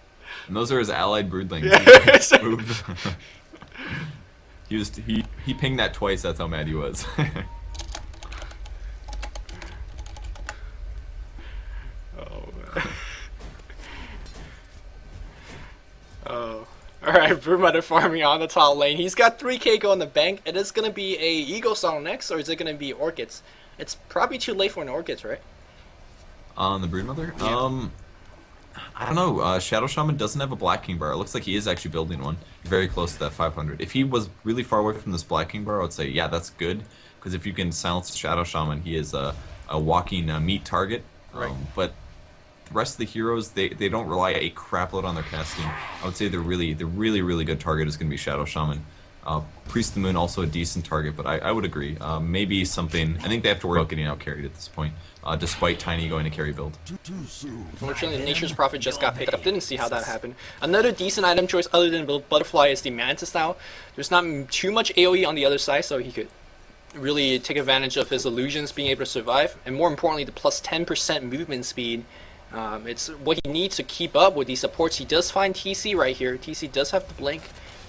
And those are his allied broodlings. Yeah. he pinged that twice. That's how mad he was. Oh man. Oh. Alright, Broodmother farming on the top lane. He's got 3k go in the bank. It is gonna be a Eagle Song next, or is it gonna be Orchids? It's probably too late for an Orchids, right? On the Broodmother? Yeah. I don't know. Shadow Shaman doesn't have a Black King bar. It looks like he is actually building one. Very close to that 500. If he was really far away from this Black King bar, I would say, yeah, that's good. Because if you can silence Shadow Shaman, he is a walking meat target. Right. But the rest of the heroes, they don't rely a crap load on their casting. I would say the really good target is going to be Shadow Shaman. Priest of the Moon also a decent target, but I would agree. Maybe something. I think they have to worry about getting out carried at this point, despite Tiny going to carry build. Unfortunately, Nature's Prophet just got picked up. Didn't see how that happened. Another decent item choice other than Butterfly is the Mantis now. There's not too much AoE on the other side, so he could really take advantage of his illusions being able to survive, and more importantly, the plus 10% movement speed. It's what he needs to keep up with these supports. He does find TC right here. TC does have the blink,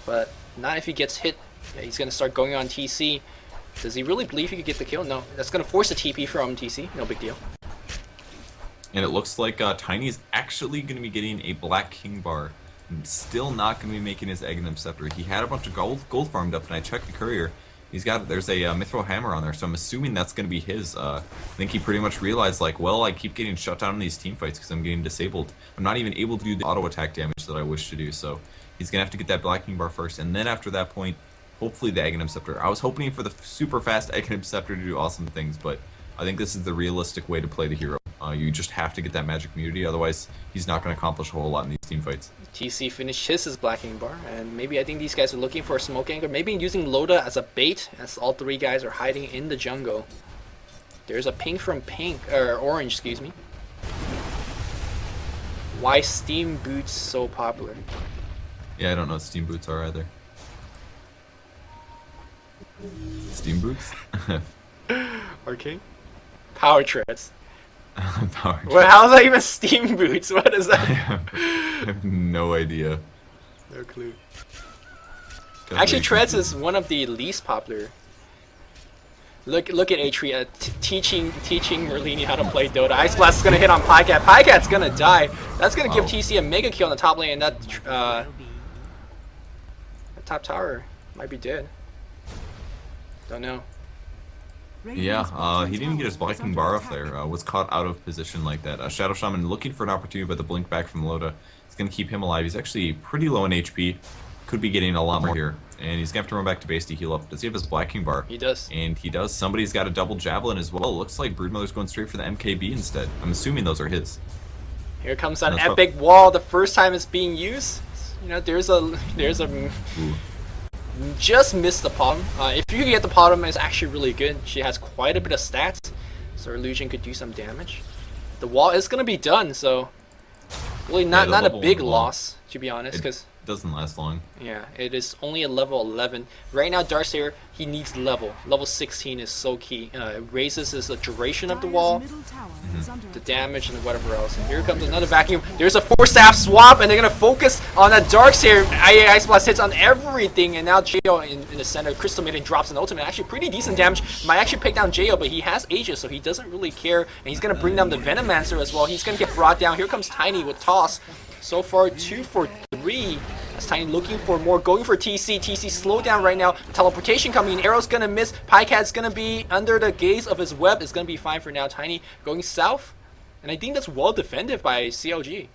but not if he gets hit. Yeah, he's going to start going on TC. Does he really believe he could get the kill? No. That's going to force a TP from TC. No big deal. And it looks like Tiny is actually going to be getting a Black King bar. And still not going to be making his Aghanim Scepter. He had a bunch of gold farmed up, and I checked the courier. There's a Mithril Hammer on there, so I'm assuming that's going to be his. I think he pretty much realized, like, well, I keep getting shut down in these team fights because I'm getting disabled. I'm not even able to do the auto attack damage that I wish to do, so he's going to have to get that Black King bar first, and then after that point, hopefully the Aghanim Scepter. I was hoping for the super fast Aghanim Scepter to do awesome things, but I think this is the realistic way to play the hero. You just have to get that magic immunity, otherwise he's not going to accomplish a whole lot in these team fights. TC finished his Black King bar, and maybe I think these guys are looking for a smoke angle, maybe using Loda as a bait, as all three guys are hiding in the jungle. There's a ping from orange, excuse me. Why Steam Boots so popular? Yeah, I don't know what Steam Boots are either. Steam Boots? Okay. Power Treads. Power Well, how's that even Steam Boots? What is that? I have no idea. No clue. Actually, Treads is one of the least popular. Look at Atria teaching Merlini how to play Dota. Ice Blast is gonna hit on Pycat. Pycat's gonna die. That's gonna give TC a mega kill on the top lane, and that top tower might be dead. Don't know. Yeah, he didn't get his Black King bar off there. Was caught out of position like that. Shadow Shaman looking for an opportunity, but the blink back from Loda is going to keep him alive. He's actually pretty low in HP. Could be getting a lot more here. And he's going to have to run back to base to heal up. Does he have his Black King bar? He does. And he does. Somebody's got a double Javelin as well. It looks like Broodmother's going straight for the MKB instead. I'm assuming those are his. Here comes that epic wall. The first time it's being used. You know, there's a Ooh. just missed the bottom. If you can get the bottom, it's actually really good. She has quite a bit of stats, so her illusion could do some damage. The wall is gonna be done, so really not a big loss, to be honest, because doesn't last long. Yeah, it is only a level 11 right now. Darkseer, he needs level 16 is so key. It raises the duration of the wall, the damage, and whatever else. And here comes another vacuum. There's a 4-staff swap, and they're gonna focus on that Darkseer. Ice Blast hits on everything, and now Jo in the center. Crystal Maiden drops an ultimate, actually pretty decent damage. Might actually pick down Jo, but he has Aegis, so he doesn't really care. And he's gonna bring down the Venomancer as well. He's gonna get brought down. Here comes Tiny with Toss. So far, 2 for 3. That's Tiny looking for more, going for TC. TC slow down right now. Teleportation coming. Arrow's gonna miss. Pycat's gonna be under the gaze of his web. It's gonna be fine for now. Tiny going south, and I think that's well defended by CLG.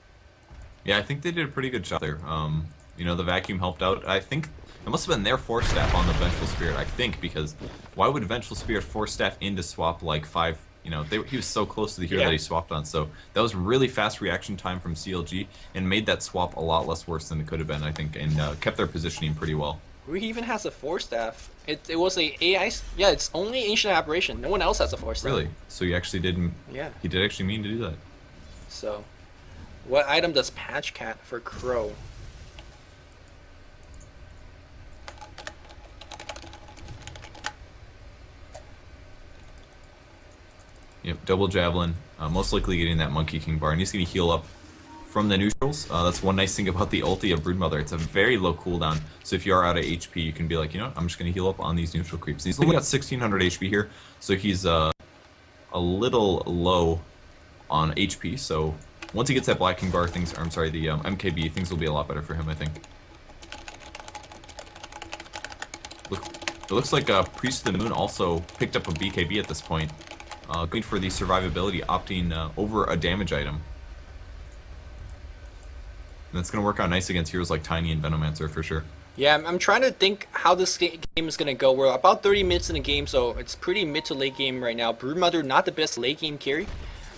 Yeah, I think they did a pretty good job there. You know, the vacuum helped out. I think it must have been their 4-staff on the Vengeful Spirit. I think, because why would Vengeful Spirit 4-staff in to swap like 5? You know, he was so close to the hero that he swapped on, so that was really fast reaction time from CLG and made that swap a lot less worse than it could have been, I think, and kept their positioning pretty well. Who even has a 4-staff? It was a AI. Yeah, it's only Ancient Aberration. No one else has a 4-staff. Really? So he actually did. Yeah. He did actually mean to do that. So, what item does Patch Cat for Crow? Yep, double Javelin, most likely getting that Monkey King bar, and he's going to heal up from the neutrals. That's one nice thing about the ulti of Broodmother. It's a very low cooldown, so if you are out of HP, you can be like, you know, I'm just going to heal up on these neutral creeps. He's only got 1600 HP here, so he's a little low on HP, so once he gets that Black King bar, the MKB, things will be a lot better for him, I think. It looks like Priest of the Moon also picked up a BKB at this point. Going for the survivability, opting over a damage item. And that's going to work out nice against heroes like Tiny and Venomancer for sure. Yeah, I'm trying to think how this game is going to go. We're about 30 minutes in the game, so it's pretty mid to late game right now. Broodmother, not the best late game carry.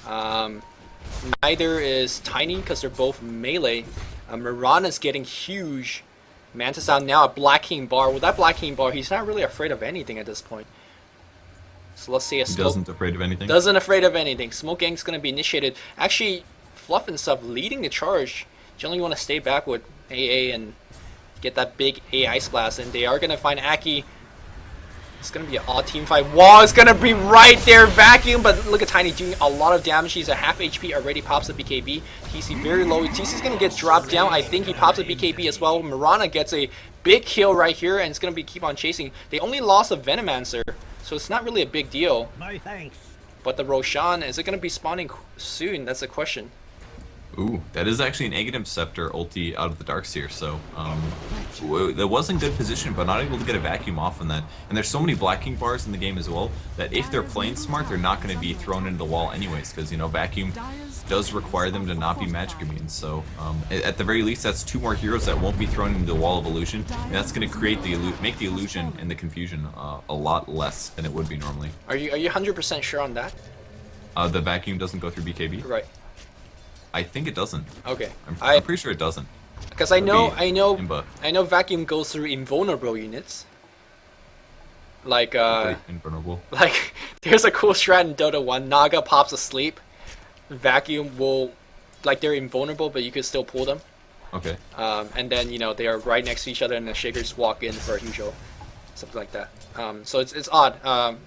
Neither is Tiny, because they're both melee. Mirana's getting huge. Mantis out now at Black King bar. With that Black King bar, he's not really afraid of anything at this point. So let's see a He doesn't afraid of anything? Doesn't afraid of anything. Smoke Gang's going to be initiated. Actually, Fluff and stuff leading the charge. Generally want to stay back with AA and get that big A Ice Blast. And they are going to find Aki. It's gonna be an odd team fight. Wall is gonna be right there, vacuum, but look at Tiny doing a lot of damage. He's at half HP, already pops a BKB. TC very low. TC's gonna get dropped down. I think he pops a BKB as well. Mirana gets a big kill right here, and it's gonna be keep on chasing. They only lost a Venomancer, so it's not really a big deal. No thanks. But the Roshan, is it gonna be spawning soon? That's the question. Ooh, that is actually an Aghanim Scepter ulti out of the Darkseer, so that was in good position, but not able to get a vacuum off on that. And there's so many blacking bars in the game as well that if they're playing smart, they're not going to be thrown into the wall anyways, because, you know, vacuum does require them to not be magic immune. So at the very least, that's 2 more heroes that won't be thrown into the wall of illusion, and that's going to create make the illusion and the confusion a lot less than it would be normally. Are you 100% sure on that? The vacuum doesn't go through BKB? Right. I think it doesn't. Okay. I'm pretty sure it doesn't. Because I know Imba. vacuum goes through invulnerable units. Like Invulnerable. like there's a cool strat in Dota 1. Naga pops asleep. Vacuum will, like, they're invulnerable, but you can still pull them. Okay. And then, you know, they are right next to each other, and the Shakers walk in for a huge ult. Something like that. So it's odd.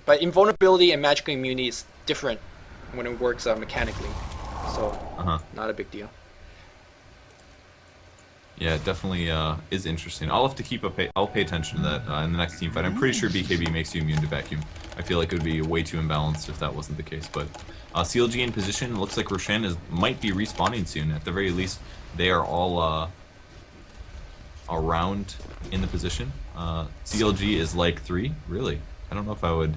But invulnerability and magical immunity is different when it works mechanically. So not a big deal. Yeah, it definitely is interesting. I'll have to keep I'll pay attention to that in the next team fight. I'm pretty sure BKB makes you immune to vacuum. I feel like it would be way too imbalanced if that wasn't the case. But CLG in position. Looks like Roshan might be respawning soon. At the very least, they are all around in the position. CLG is like 3. Really? I don't know if I would.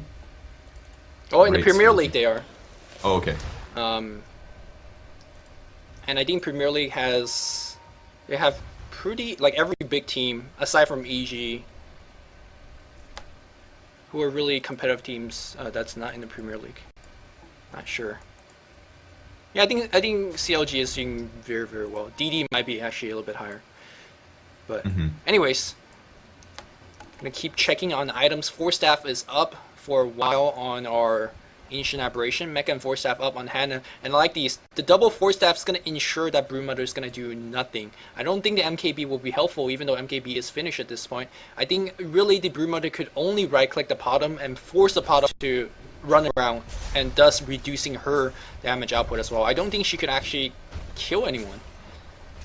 Oh, in the Premier League they are. Oh, okay. And I think Premier League they have pretty, like, every big team aside from EG, who are really competitive teams that's not in the Premier League. Not sure. Yeah, I think CLG is doing very, very well. DD might be actually a little bit higher. But anyways, gonna keep checking on items. 4-staff is up for a while on our Ancient Aberration. Mecha and 4-staff up on Hannah. And I like these. The double 4-staff is going to ensure that Broodmother is going to do nothing. I don't think the MKB will be helpful, even though MKB is finished at this point. I think really the Broodmother could only right-click the bottom and force the bottom to run around, and thus reducing her damage output as well. I don't think she could actually kill anyone.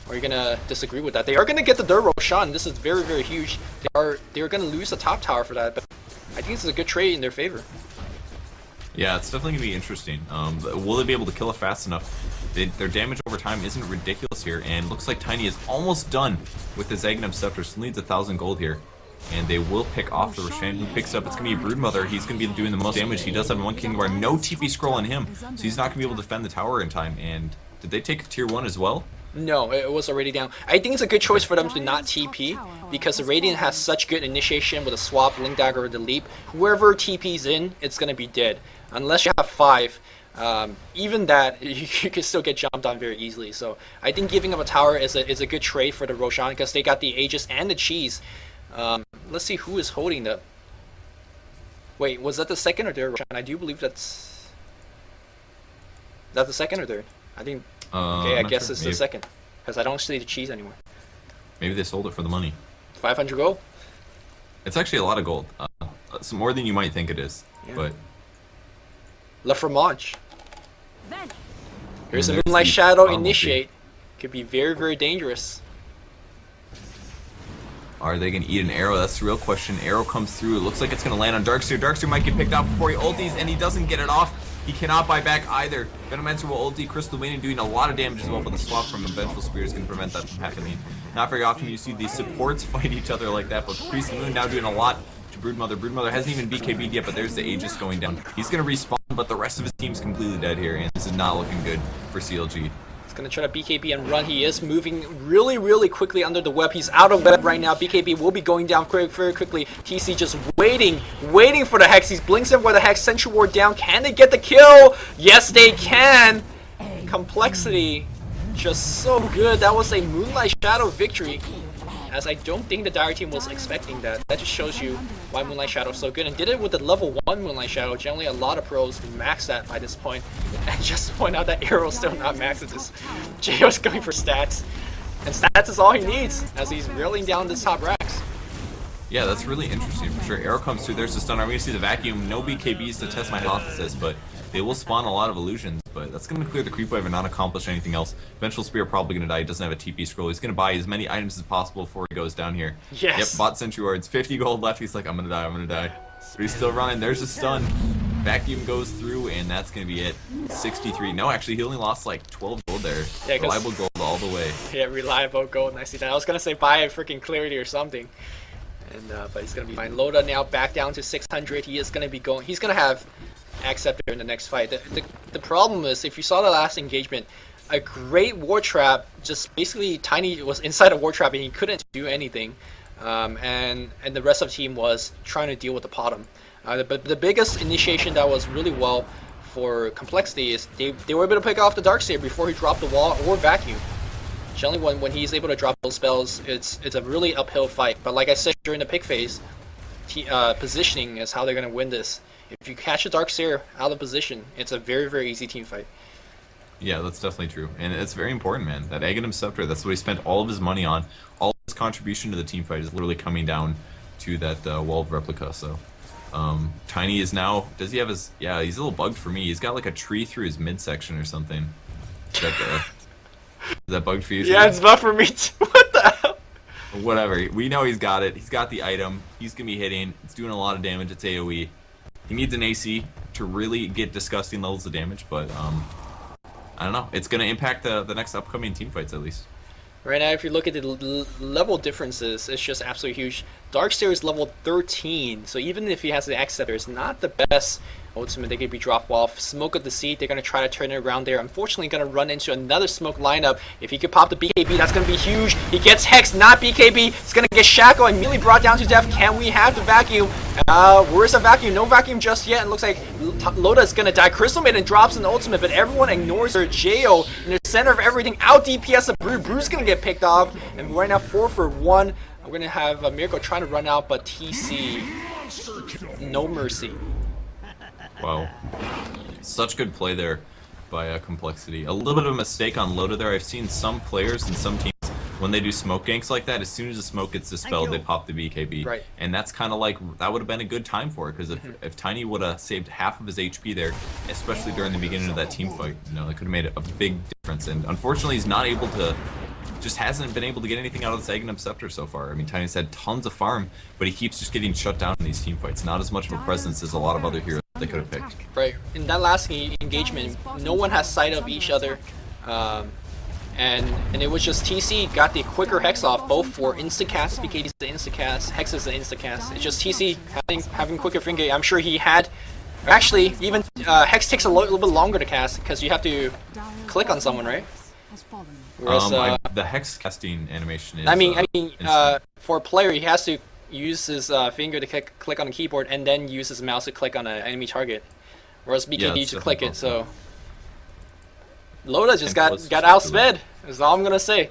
Or you're going to disagree with that? They are going to get the third Roshan. This is very, very huge. They're going to lose the top tower for that, but I think this is a good trade in their favor. Yeah, it's definitely going to be interesting. Will they be able to kill it fast enough? Their damage over time isn't ridiculous here, and looks like Tiny is almost done with his Aghanim Scepter. Still needs 1,000 gold here. And they will pick off the Roshan. Who picks up? It's going to be Broodmother. He's going to be doing the most damage. He does have 1 King Bar. No TP scroll on him, so he's not going to be able to defend the tower in time. And did they take tier 1 as well? No, it was already down. I think it's a good choice for them to not TP, because the Radiant has such good initiation with a swap, Link Dagger, or the leap. Whoever TP's in, it's going to be dead. Unless you have 5, even that, you can still get jumped on very easily. So I think giving up a tower is a good trade for the Roshan, because they got the Aegis and the Cheese. Let's see who is holding the... Wait, was that the second or third Roshan? I do believe that's... Is that the second or third? I think... Okay, I guess it's the second, because I don't see the Cheese anymore. Maybe they sold it for the money. 500 gold? It's actually a lot of gold. It's more than you might think it is. Yeah. But La Fromage. Here's a Moonlight Shadow initiate. Could be very, very dangerous. Are they going to eat an arrow? That's the real question. Arrow comes through. It looks like it's going to land on Darkseer. Darkseer might get picked off before he ulties, and he doesn't get it off. He cannot buy back either. Venomancer will ulti. Crystal Wayne doing a lot of damage as well, but the swap from the Vengeful Spear is going to prevent that from happening. Not very often you see these supports fight each other like that, but Priest of the Moon now doing a lot to Broodmother. Broodmother hasn't even BKB'd yet, but there's the Aegis going down. He's going to respawn, but the rest of his team's completely dead here, and this is not looking good for CLG. He's going to try to BKB and run. He is moving really, really quickly under the web. He's out of web right now. BKB will be going down very quickly. TC just waiting for the Hex. He's blinking for the Hex. Sentry Ward down. Can they get the kill? Yes, they can. Complexity. Just so good. That was a Moonlight Shadow victory, as I don't think the Dire team was expecting that. That just shows you why Moonlight Shadow is so good, and did it with the level 1 Moonlight Shadow. Generally, a lot of pros max that by this point. And just to point out that Arrow's still not maxed at this. JO's going for stats. And stats is all he needs, as he's reeling down the top racks. Yeah, that's really interesting for sure. Arrow comes through, there's the stun. I'm going to see the vacuum. No BKBs to test my hypothesis, but they will spawn a lot of illusions. But that's going to clear the creep wave and not accomplish anything else. Vengeful Spear probably going to die. He doesn't have a TP scroll. He's going to buy as many items as possible before he goes down here. Yes. Yep, bought Sentry Wards. 50 gold left. He's like, I'm going to die, I'm going to die. But he's still running. There's a stun. Vacuum goes through, and that's going to be it. 63. No, actually, he only lost like 12 gold there. Yeah, reliable gold all the way. Yeah, reliable gold. I see that. I was going to say buy a freaking clarity or something. And but he's going to be fine. Loda now back down to 600. He is going to be going. He's going to have Acceptor in the next fight. The problem is, if you saw the last engagement, a great War Trap, just basically Tiny was inside a War Trap and he couldn't do anything. And the rest of the team was trying to deal with the bottom. But the biggest initiation that was really well for Complexity is they were able to pick off the Darkseer before he dropped the wall or vacuum. Generally, when he's able to drop those spells, it's a really uphill fight. But like I said during the pick phase, positioning is how they're going to win this. If you catch a Darkseer out of position, it's a very, very easy team fight. Yeah, that's definitely true. And it's very important, man. That Aghanim Scepter, that's what he spent all of his money on. All of his contribution to the team fight is literally coming down to that wall of replica. So Tiny is now, does he have his, yeah, he's a little bugged for me. He's got like a tree through his midsection or something. Is that bugged for you? Yeah, it's bugged for me too. What the hell? Whatever. We know he's got it. He's got the item. He's going to be hitting. It's doing a lot of damage. It's AoE. He needs an AC to really get disgusting levels of damage, but I don't know. It's going to impact the next upcoming team fights at least. Right now, if you look at the level differences, it's just absolutely huge. Darkseer is level 13, so even if he has the Acceptor, it's not the best ultimate they could be dropped off. Smoke of the Seed, they're going to try to turn it around there. Unfortunately, going to run into another smoke lineup. If he could pop the BKB, that's going to be huge. He gets Hex, not BKB. He's going to get Shackle, immediately brought down to death. Can we have the vacuum? Where's the vacuum? No vacuum just yet. It looks like Loda is going to die. Crystal Maiden drops an ultimate, but everyone ignores their J.O. in the center of everything. Out DPS of Brew. Brew's going to get picked off. And right now, 4 for 1. We're going to have Miracle trying to run out, but TC, no mercy. Wow. Such good play there by Complexity. A little bit of a mistake on Loda there. I've seen some players and some teams, when they do smoke ganks like that, as soon as the smoke gets dispelled, they pop the BKB. Right. And that's kind of like, that would have been a good time for it, because if Tiny would have saved half of his HP there, especially during the beginning of that team fight, you know, it could have made a big difference. And unfortunately, he's not able to, just hasn't been able to get anything out of this Aghanim Scepter so far. I mean, Tiny's had tons of farm, but he keeps just getting shut down in these team fights. Not as much of a presence as a lot of other heroes they could have picked. Right. In that last engagement, no one has sight of each other. And it was just TC got the quicker Hex off, both for instacast, BKB is the instacast, Hex is the instacast. It's just TC having quicker finger. I'm sure he had, actually, even Hex takes a little bit longer to cast because you have to click on someone, right? Whereas, the Hex casting animation is, I mean, for a player, he has to use his finger to click on the keyboard and then use his mouse to click on an enemy target. Whereas BKB you just click it, so Loda just got outsped, is all I'm gonna say.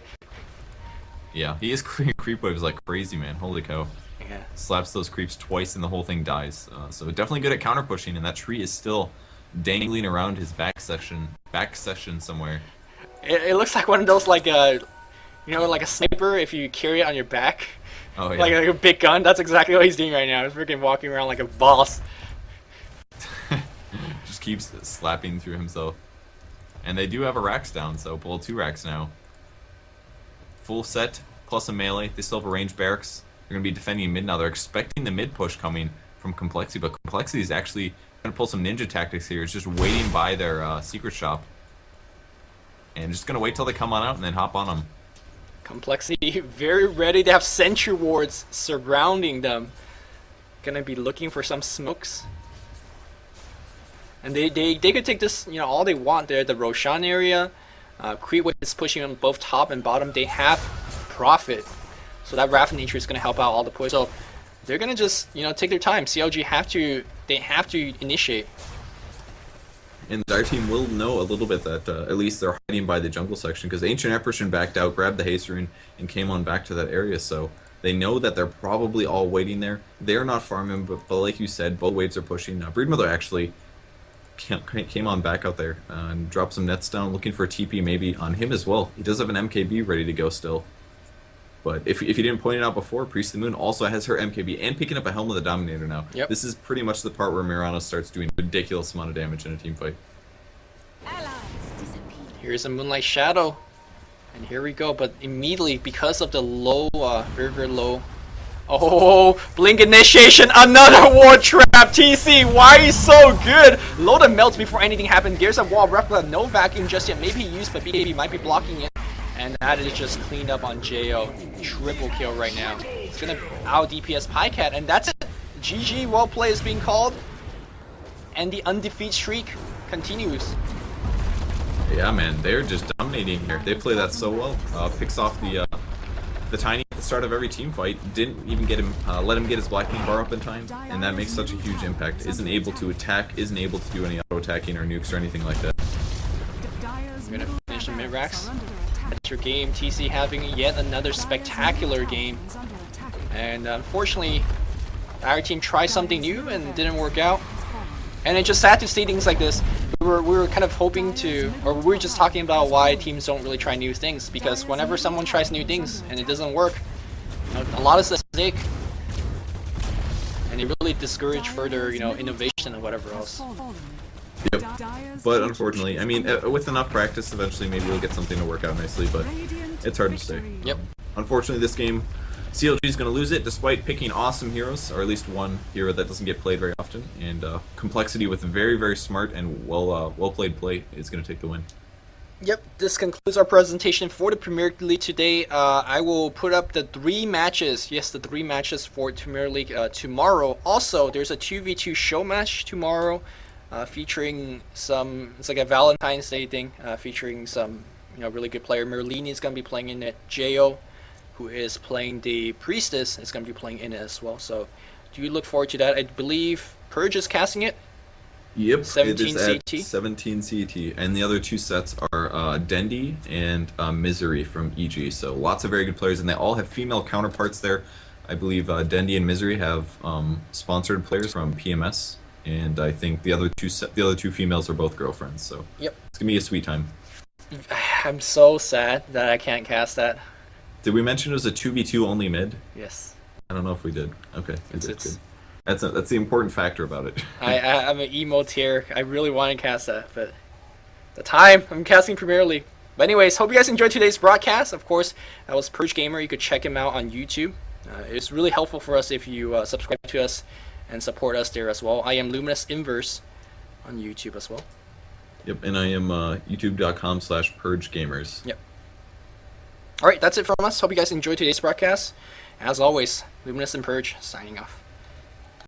Yeah, he is clearing creep waves like crazy, man. Holy cow. Yeah. Slaps those creeps twice and the whole thing dies. So definitely good at counter pushing, and that tree is still dangling around his back section somewhere. It looks like one of those, like a, you know, like a sniper if you carry it on your back. Oh, yeah. Like a big gun. That's exactly what he's doing right now. He's freaking walking around like a boss. Just keeps slapping through himself. And they do have a racks down, so pull 2 racks now. Full set, plus a melee. They still have a ranged barracks. They're going to be defending mid now. They're expecting the mid push coming from Complexity, but Complexity is actually going to pull some ninja tactics here. It's just waiting by their secret shop. And just going to wait till they come on out and then hop on them. Complexity very ready to have sentry wards surrounding them. Gonna be looking for some smokes. And they could take this, you know, all they want there. The Roshan area, Creep is pushing on both top and bottom. They have Profit, so that Wrath of Nature is gonna help out all the push. So they're gonna just, you know, take their time. CLG have to initiate. And our team will know a little bit that at least they're hiding by the jungle section, because Ancient Apparition backed out, grabbed the Haste Rune, and came on back to that area. So they know that they're probably all waiting there. They're not farming, but like you said, both waves are pushing. Breedmother actually came on back out there and dropped some nets down, looking for a TP maybe on him as well. He does have an MKB ready to go still. But if you didn't point it out before, Priest of the Moon also has her MKB and picking up a Helm of the Dominator now. Yep. This is pretty much the part where Mirana starts doing a ridiculous amount of damage in a team fight. Here's a Moonlight Shadow. And here we go, but immediately, because of the low, very, very low. Oh, Blink Initiation, another Ward Trap! TC, why are you so good? Load of melts before anything happened. There's a wall replica, no vacuum just yet. Maybe used, but BKB might be blocking it. And that is just cleaned up on Jo. Triple kill right now. It's gonna out DPS Pycat, and that's it. GG, well play is being called. And the undefeated streak continues. Yeah, man, they're just dominating here. They play that so well. Picks off the Tiny at the start of every team fight. Didn't even get him, let him get his Black King bar up in time, and that makes such a huge impact. Isn't able to attack, isn't able to do any auto attacking or nukes or anything like that. We're gonna finish the mid racks. That's your game. TC having yet another spectacular game, and unfortunately, our team tried something new and didn't work out. And it's just sad to see things like this. We were kind of hoping to, or we were just talking about why teams don't really try new things, because whenever someone tries new things and it doesn't work, you know, a lot is at stake, and it really discourage further, you know, innovation and whatever else. Yep. But unfortunately, I mean, with enough practice, eventually maybe we'll get something to work out nicely, but it's hard to say. Yep. Unfortunately, this game, CLG is going to lose it despite picking awesome heroes, or at least one hero that doesn't get played very often, and Complexity with very, very smart and well-played play is going to take the win. Yep, this concludes our presentation for the Premier League today. I will put up the 3 matches, yes, the 3 matches for Premier League tomorrow. Also, there's a 2v2 show match tomorrow, featuring some, it's like a Valentine's Day thing, featuring some, you know, really good player. Merlini is going to be playing in it. Jo, who is playing the Priestess, is going to be playing in it as well. So, do you look forward to that? I believe Purge is casting it. Yep, 17 it is at CT. 17 CT, and the other 2 sets are Dendi and Misery from EG. So lots of very good players, and they all have female counterparts there. I believe Dendi and Misery have sponsored players from PMS, and I think the other two females are both girlfriends. So Yep. it's gonna be a sweet time. I'm so sad that I can't cast that. Did we mention it was a 2v2 only mid? Yes. I don't know if we did. Okay, It's- good. That's the important factor about it. I'm an emo tier. I really want to cast that, but the time I'm casting Premier League. But anyways, hope you guys enjoyed today's broadcast. Of course, that was Purge Gamer. You could check him out on YouTube. It's really helpful for us if you subscribe to us and support us there as well. I am Luminous Inverse on YouTube as well. Yep, and I am youtube.com/purgegamers. Yep. All right, that's it from us. Hope you guys enjoyed today's broadcast. As always, Luminous and Purge signing off.